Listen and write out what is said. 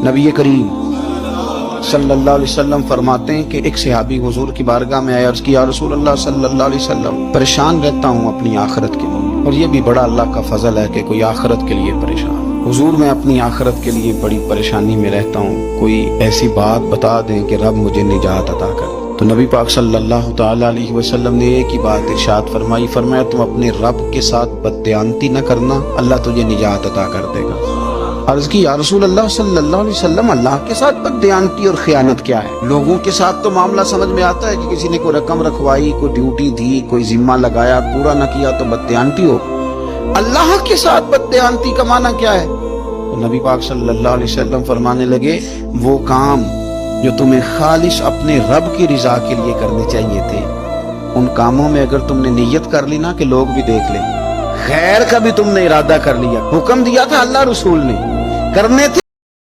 नबी करीम सल्लल्लाहु अलैहि वसल्लम फरमाते हैं कि एक सहाबी हुजूर की बारगाह में आया, अर्ज किया, रसूल अल्लाह सल्लल्लाहु अलैहि वसल्लम, परेशान रहता हूँ अपनी आखिरत के लिए, और ये भी बड़ा अल्लाह का फजल है कि कोई आखिरत के लिए परेशान। हुजूर मैं अपनी आखिरत के लिए बड़ी परेशानी में रहता हूँ, कोई ऐसी बात बता दें कि रब मुझे निजात अता करे। तो नबी पाक सल्लल्लाहु ताला अलैहि वसल्लम ने एक ही बात इरशाद फरमाई, फरमाया तुम अपने रब के साथ बददयानती न करना, अल्लाह तुझे निजात अता कर देगा। अर्ज की, या रसूल अल्लाह सल्लल्लाहु अलैहि वसल्लम, अल्लाह के साथ बददयानती और खयानत क्या है? लोगों के साथ तो मामला समझ में आता है कि किसी ने कोई रकम रखवाई, कोई ड्यूटी दी, कोई जिम्मा लगाया, पूरा न किया तो बददयानती हो। अल्लाह के साथ बददयानती का माना क्या है? तो नबी पाक सल्लल्लाहु अलैहि वसल्लम फरमाने लगे, वो काम जो तुम्हें खालिश अपने रब की रिजा के लिए करने चाहिए थे, उन कामों में अगर तुमने नीयत कर ली ना कि लोग भी देख ले, खैर का भी तुमने इरादा कर लिया, हुक्म दिया था अल्लाह रसूल ने, करने थे